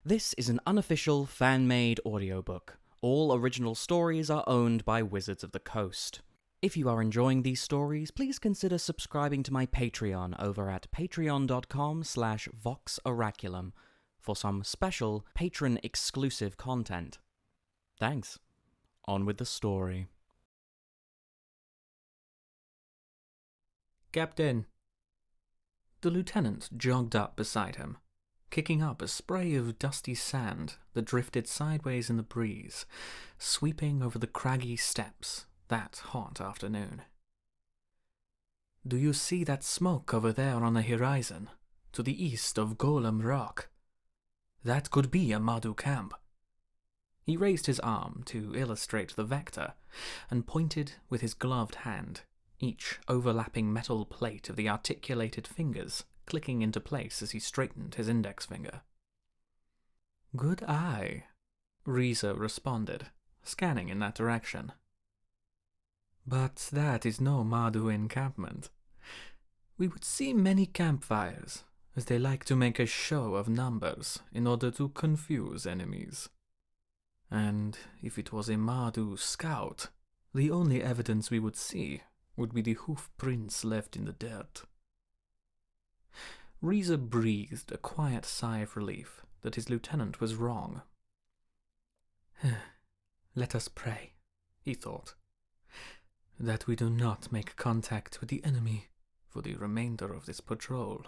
This is an unofficial, fan-made audiobook. All original stories are owned by Wizards of the Coast. If you are enjoying these stories, please consider subscribing to my Patreon over at patreon.com/voxoraculum for some special patron-exclusive content. Thanks. On with the story. Captain. The lieutenant jogged up beside him, kicking up a spray of dusty sand that drifted sideways in the breeze, sweeping over the craggy steps that hot afternoon. Do you see that smoke over there on the horizon, to the east of Golem Rock? That could be a Mardu camp. He raised his arm to illustrate the vector, and pointed with his gloved hand, each overlapping metal plate of the articulated fingers clicking into place as he straightened his index finger. Good eye, Reza responded, scanning in that direction. But that is no Mardu encampment. We would see many campfires, as they like to make a show of numbers in order to confuse enemies. And if it was a Mardu scout, the only evidence we would see would be the hoof prints left in the dirt. Reza breathed a quiet sigh of relief that his lieutenant was wrong. Let us pray, he thought, that we do not make contact with the enemy for the remainder of this patrol.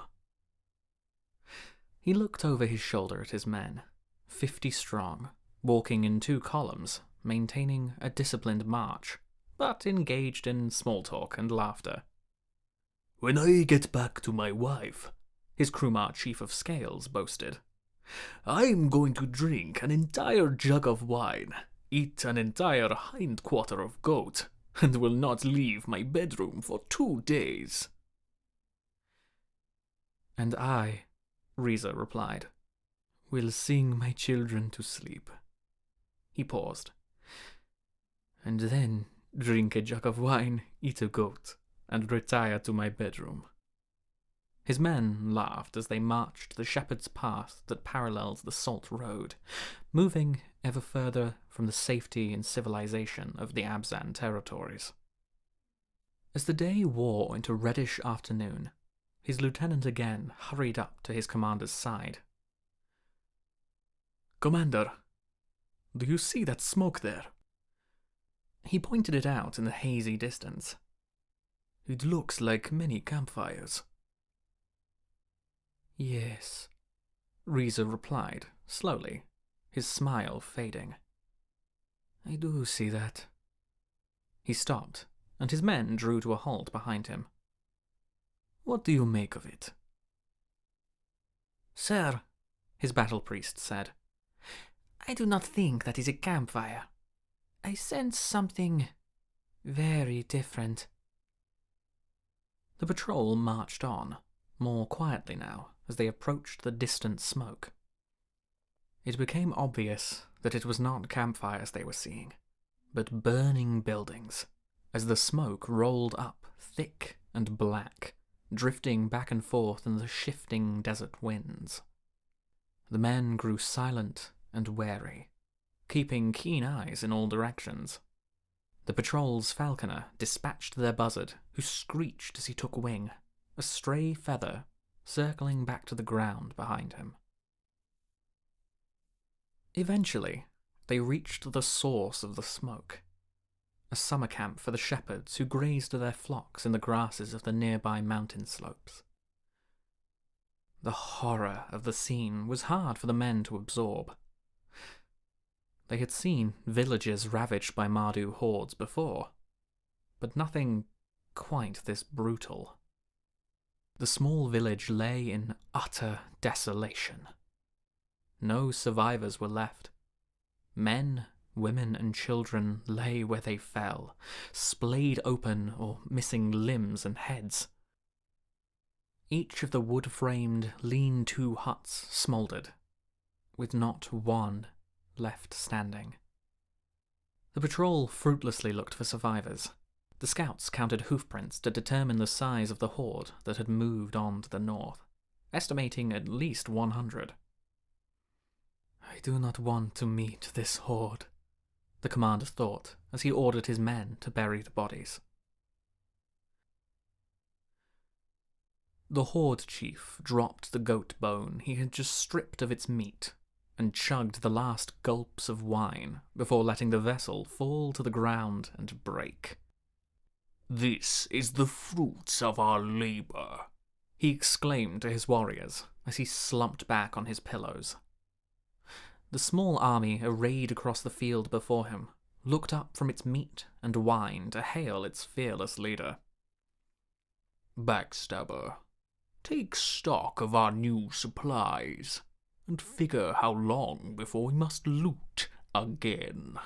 He looked over his shoulder at his men, 50 strong, walking in 2 columns, maintaining a disciplined march, but engaged in small talk and laughter. When I get back to my wife, his Krumar chief of scales boasted, I'm going to drink an entire jug of wine, eat an entire hindquarter of goat, and will not leave my bedroom for 2 days. And I, Reza replied, will sing my children to sleep. He paused. And then drink a jug of wine, eat a goat, and retire to my bedroom. His men laughed as they marched the shepherd's path that paralleled the salt road, moving ever further from the safety and civilization of the Abzan territories. As the day wore into reddish afternoon, his lieutenant again hurried up to his commander's side. Commander, do you see that smoke there? He pointed it out in the hazy distance. It looks like many campfires. Yes, Reza replied, slowly, his smile fading. I do see that. He stopped, and his men drew to a halt behind him. What do you make of it? Sir, his battle priest said, I do not think that is a campfire. I sense something very different. The patrol marched on, more quietly now, as they approached the distant smoke. It became obvious that it was not campfires they were seeing, but burning buildings, as the smoke rolled up thick and black, drifting back and forth in the shifting desert winds. The men grew silent and wary, keeping keen eyes in all directions. The patrol's falconer dispatched their buzzard, who screeched as he took wing, a stray feather circling back to the ground behind him. Eventually, they reached the source of the smoke, a summer camp for the shepherds who grazed their flocks in the grasses of the nearby mountain slopes. The horror of the scene was hard for the men to absorb. They had seen villages ravaged by Mardu hordes before, but nothing quite this brutal. The small village lay in utter desolation. No survivors were left. Men, women, and children lay where they fell, splayed open or missing limbs and heads. Each of the wood-framed, lean-to huts smouldered, with not one left standing. The patrol fruitlessly looked for survivors. The scouts counted hoofprints to determine the size of the horde that had moved on to the north, estimating at least 100. I do not want to meet this horde, the commander thought as he ordered his men to bury the bodies. The horde chief dropped the goat bone he had just stripped of its meat and chugged the last gulps of wine before letting the vessel fall to the ground and break. "This is the fruits of our labor," he exclaimed to his warriors as he slumped back on his pillows. The small army arrayed across the field before him looked up from its meat and wine to hail its fearless leader. "Backstabber, take stock of our new supplies, and figure how long before we must loot again."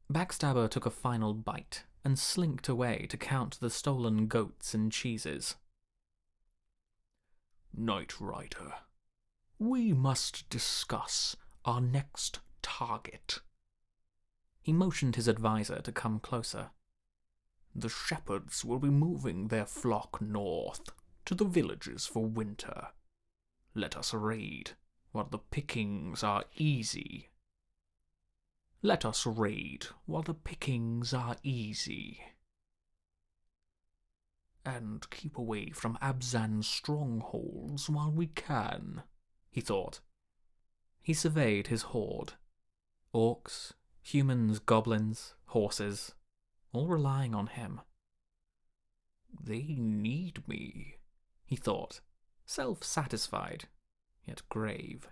Backstabber took a final bite and slinked away to count the stolen goats and cheeses. "Night Rider, we must discuss our next target." He motioned his advisor to come closer. "The shepherds will be moving their flock north to the villages for winter. Let us raid while the pickings are easy. Let us raid while the pickings are easy. And keep away from Abzan's strongholds while we can," he thought. He surveyed his horde. Orcs, humans, goblins, horses, all relying on him. "They need me," he thought, self-satisfied, yet grave.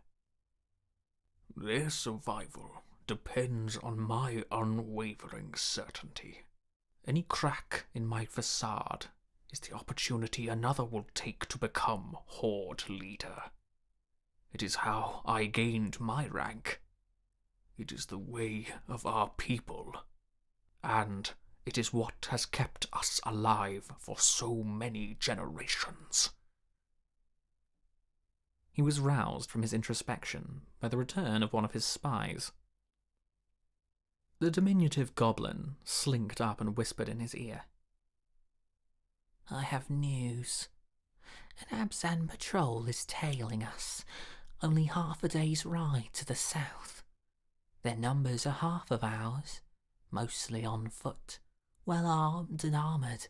"Their survival depends on my unwavering certainty. Any crack in my facade is the opportunity another will take to become Horde leader. It is how I gained my rank. It is the way of our people, and it is what has kept us alive for so many generations." He was roused from his introspection by the return of one of his spies. The diminutive goblin slinked up and whispered in his ear. "I have news. An Abzan patrol is tailing us, only half a day's ride to the south. Their numbers are half of ours, mostly on foot, well armed and armoured,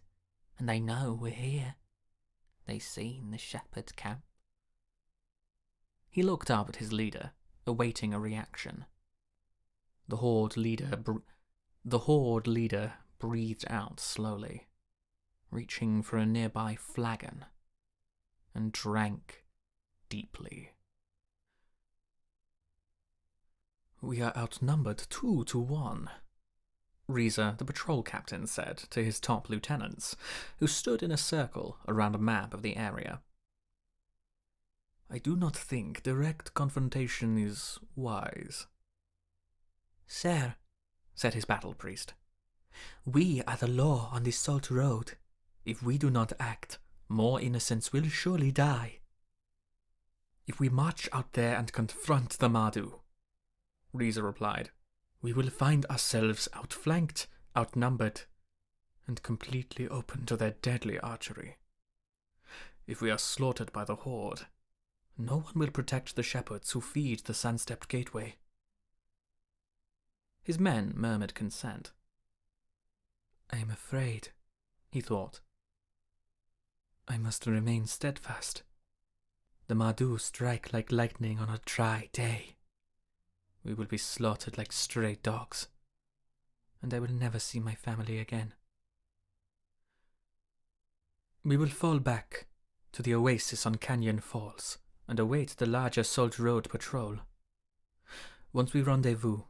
and they know we're here. They've seen the shepherd camp." He looked up at his leader, awaiting a reaction. The horde leader breathed out slowly, reaching for a nearby flagon, and drank deeply. "We are outnumbered 2-1, Reza, the patrol captain, said to his top lieutenants, who stood in a circle around a map of the area. "I do not think direct confrontation is wise." "Sir," said his battle priest, "we are the law on this salt road. If we do not act, more innocents will surely die." "If we march out there and confront the Mardu," Reza replied, "we will find ourselves outflanked, outnumbered, and completely open to their deadly archery. If we are slaughtered by the horde, no one will protect the shepherds who feed the sun-stepped gateway." His men murmured consent. "I am afraid," he thought. "I must remain steadfast. The Mardu strike like lightning on a dry day. We will be slaughtered like stray dogs, and I will never see my family again. We will fall back to the oasis on Canyon Falls and await the larger Salt Road patrol. Once we rendezvous,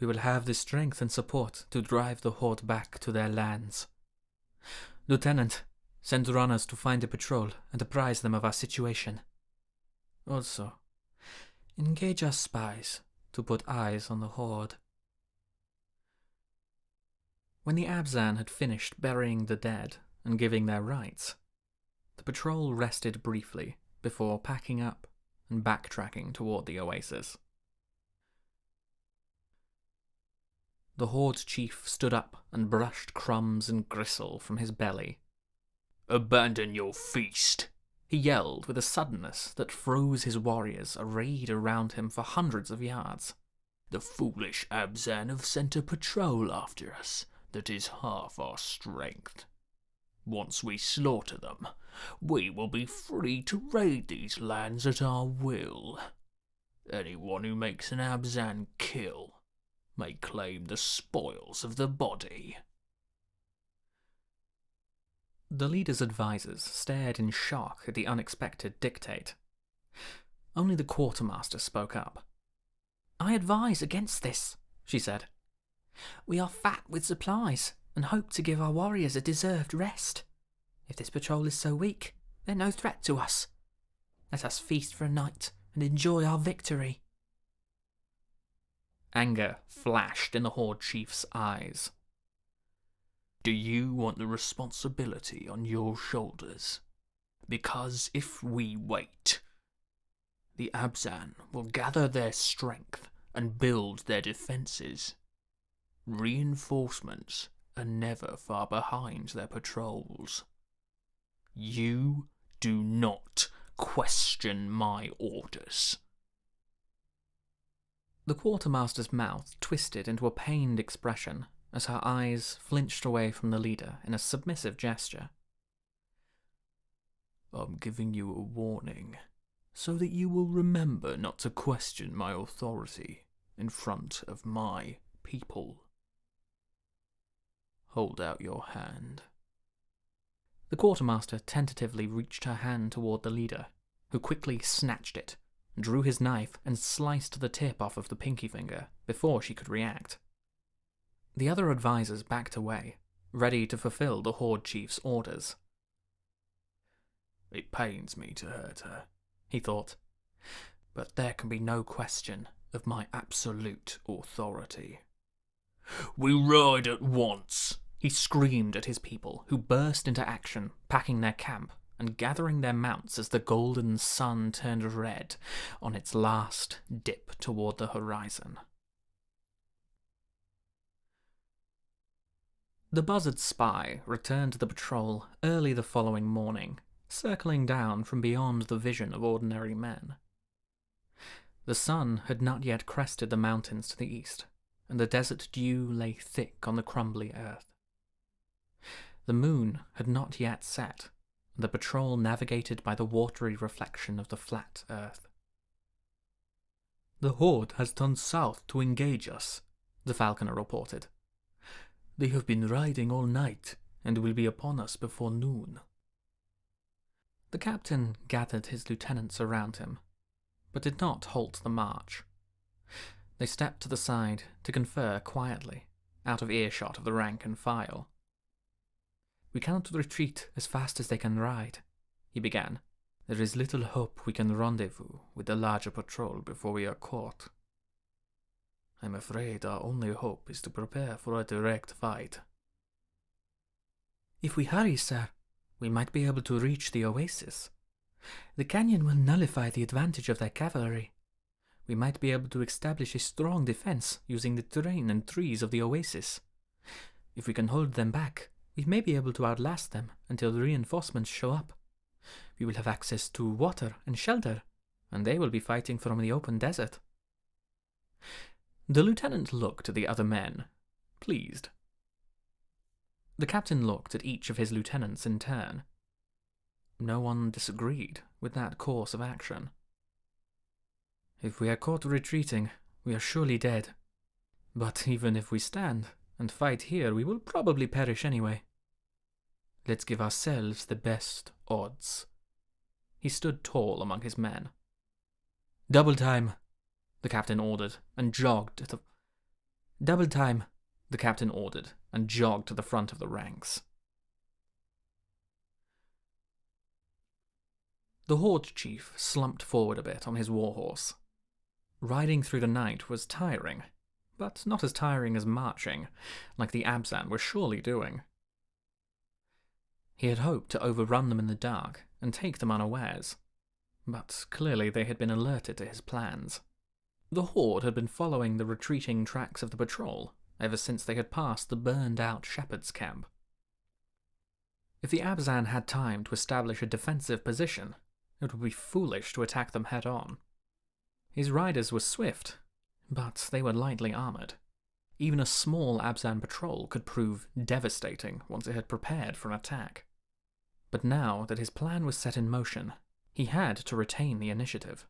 we will have the strength and support to drive the horde back to their lands. Lieutenant, send runners to find the patrol and apprise them of our situation. Also, engage our spies to put eyes on the horde." When the Abzan had finished burying the dead and giving their rites, the patrol rested briefly before packing up and backtracking toward the oasis. The horde chief stood up and brushed crumbs and gristle from his belly. "Abandon your feast. He yelled with a suddenness that froze his warriors arrayed around him for hundreds of yards. "The foolish Abzan have sent a patrol after us that is half our strength. Once we slaughter them, we will be free to raid these lands at our will. Anyone who makes an Abzan kill may claim the spoils of the body." The leader's advisors stared in shock at the unexpected dictate. Only the quartermaster spoke up. "I advise against this," she said. "We are fat with supplies and hope to give our warriors a deserved rest. If this patrol is so weak, they're no threat to us. Let us feast for a night and enjoy our victory." Anger flashed in the Horde Chief's eyes. "Do you want the responsibility on your shoulders? Because if we wait, the Abzan will gather their strength and build their defenses. Reinforcements are never far behind their patrols. You do not question my orders." The quartermaster's mouth twisted into a pained expression as her eyes flinched away from the leader in a submissive gesture. "I'm giving you a warning, so that you will remember not to question my authority in front of my people. Hold out your hand." The quartermaster tentatively reached her hand toward the leader, who quickly snatched it, drew his knife and sliced the tip off of the pinky finger before she could react. The other advisors backed away, ready to fulfill the Horde Chief's orders. "It pains me to hurt her," he thought, "but there can be no question of my absolute authority." "We ride at once!" He screamed at his people, who burst into action, packing their camp and gathering their mounts as the golden sun turned red on its last dip toward the horizon. The buzzard spy returned to the patrol early the following morning, circling down from beyond the vision of ordinary men. The sun had not yet crested the mountains to the east, and the desert dew lay thick on the crumbly earth. The moon had not yet set, and the patrol navigated by the watery reflection of the flat earth. "The Horde has turned south to engage us," the falconer reported. "They have been riding all night, and will be upon us before noon." The captain gathered his lieutenants around him, but did not halt the march. They stepped to the side to confer quietly, out of earshot of the rank and file. "We cannot retreat as fast as they can ride," he began. "There is little hope we can rendezvous with the larger patrol before we are caught. I'm afraid our only hope is to prepare for a direct fight." "If we hurry, sir, we might be able to reach the oasis. The canyon will nullify the advantage of their cavalry. We might be able to establish a strong defense using the terrain and trees of the oasis. If we can hold them back, we may be able to outlast them until the reinforcements show up. We will have access to water and shelter, and they will be fighting from the open desert." The lieutenant looked at the other men, pleased. The captain looked at each of his lieutenants in turn. No one disagreed with that course of action. "If we are caught retreating, we are surely dead. But even if we stand and fight here, we will probably perish anyway. Let's give ourselves the best odds." He stood tall among his men. "Double time," the captain ordered, and jogged to the front of the ranks. The Horde Chief slumped forward a bit on his warhorse. Riding through the night was tiring, but not as tiring as marching, like the Abzan were surely doing. He had hoped to overrun them in the dark and take them unawares, but clearly they had been alerted to his plans. The Horde had been following the retreating tracks of the patrol ever since they had passed the burned-out shepherd's camp. If the Abzan had time to establish a defensive position, it would be foolish to attack them head-on. His riders were swift, but they were lightly armoured. Even a small Abzan patrol could prove devastating once it had prepared for an attack. But now that his plan was set in motion, he had to retain the initiative.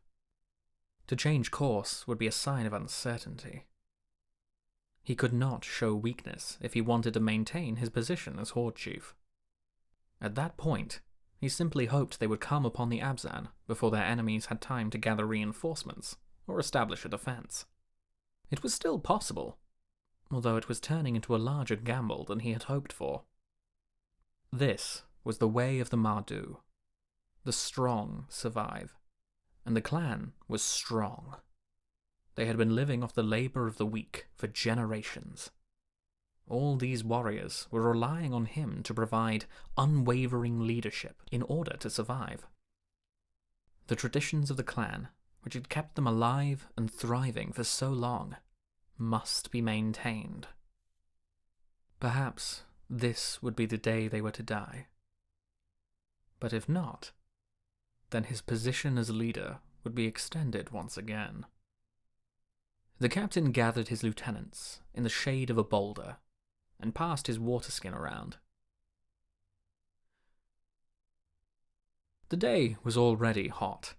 To change course would be a sign of uncertainty. He could not show weakness if he wanted to maintain his position as Horde Chief. At that point, he simply hoped they would come upon the Abzan before their enemies had time to gather reinforcements or establish a defense. It was still possible, although it was turning into a larger gamble than he had hoped for. This was the way of the Mardu. The strong survive, and the clan was strong. They had been living off the labor of the weak for generations. All these warriors were relying on him to provide unwavering leadership in order to survive. The traditions of the clan, which had kept them alive and thriving for so long, must be maintained. Perhaps this would be the day they were to die. But if not, then his position as leader would be extended once again. The captain gathered his lieutenants in the shade of a boulder and passed his waterskin around. The day was already hot.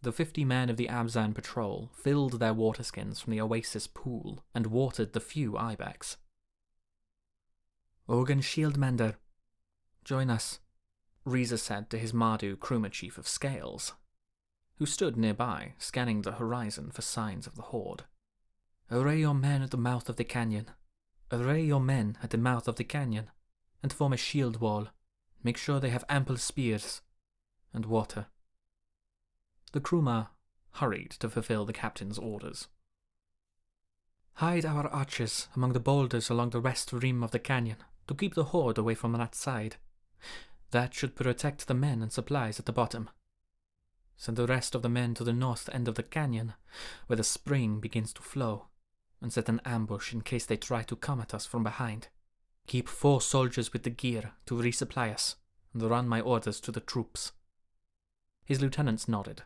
The 50 men of the Abzan patrol filled their waterskins from the oasis pool and watered the few ibex. "Ogan Shieldmender, join us," Reza said to his Mardu crewman chief of Scales, who stood nearby, scanning the horizon for signs of the Horde. "Array your men at the mouth of the canyon. Array your men at the mouth of the canyon, and form a shield wall. Make sure they have ample spears and water." The crewman hurried to fulfill the captain's orders. "Hide our archers among the boulders along the west rim of the canyon to keep the Horde away from that side. That should protect the men and supplies at the bottom. Send the rest of the men to the north end of the canyon, where the spring begins to flow, and set an ambush in case they try to come at us from behind. Keep 4 soldiers with the gear to resupply us, and run my orders to the troops." His lieutenants nodded.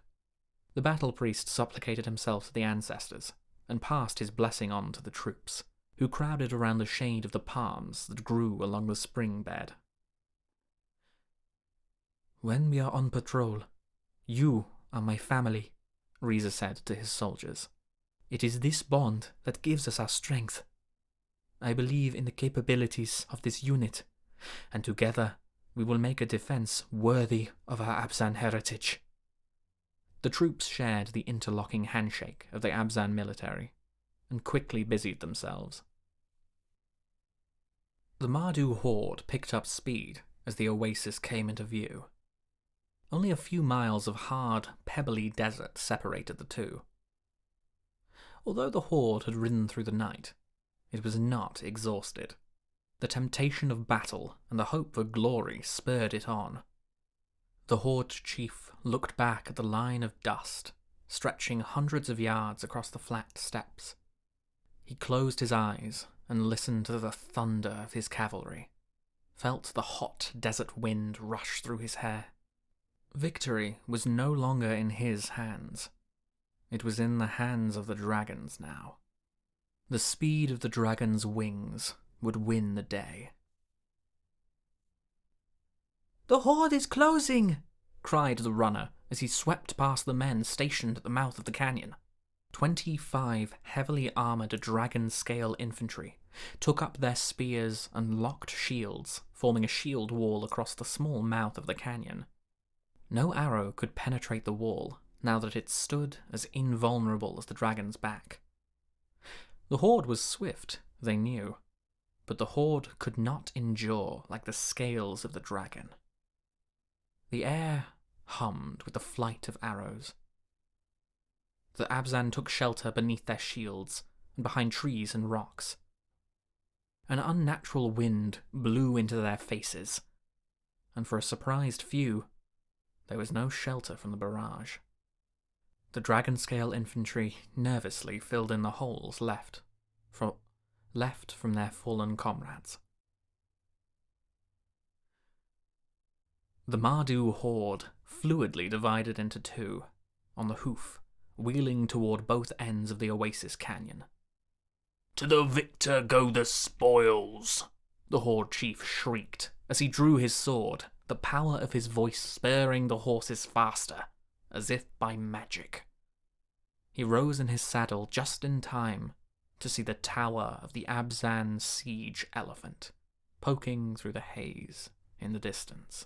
The battle priest supplicated himself to the ancestors, and passed his blessing on to the troops, who crowded around the shade of the palms that grew along the spring bed. "When we are on patrol, you are my family," Reza said to his soldiers. "It is this bond that gives us our strength. I believe in the capabilities of this unit, and together we will make a defense worthy of our Abzan heritage." The troops shared the interlocking handshake of the Abzan military, and quickly busied themselves. The Mardu horde picked up speed as the oasis came into view. Only a few miles of hard, pebbly desert separated the two. Although the horde had ridden through the night, it was not exhausted. The temptation of battle and the hope for glory spurred it on. The horde chief looked back at the line of dust, stretching hundreds of yards across the flat steppes. He closed his eyes and listened to the thunder of his cavalry, felt the hot desert wind rush through his hair. Victory was no longer in his hands. It was in the hands of the dragons now. The speed of the dragon's wings would win the day. "The horde is closing!" cried the runner as he swept past the men stationed at the mouth of the canyon. 25 heavily armoured dragon-scale infantry took up their spears and locked shields, forming a shield wall across the small mouth of the canyon. No arrow could penetrate the wall, now that it stood as invulnerable as the dragon's back. The horde was swift, they knew, but the horde could not endure like the scales of the dragon. The air hummed with the flight of arrows. The Abzan took shelter beneath their shields and behind trees and rocks. An unnatural wind blew into their faces, and for a surprised few, there was no shelter from the barrage. The dragon-scale infantry nervously filled in the holes left from their fallen comrades. The Mardu horde fluidly divided into two, on the hoof, wheeling toward both ends of the Oasis Canyon. To the victor go the spoils, the horde chief shrieked as he drew his sword, the power of his voice spurring the horses faster, as if by magic. He rose in his saddle just in time to see the tower of the Abzan siege elephant poking through the haze in the distance.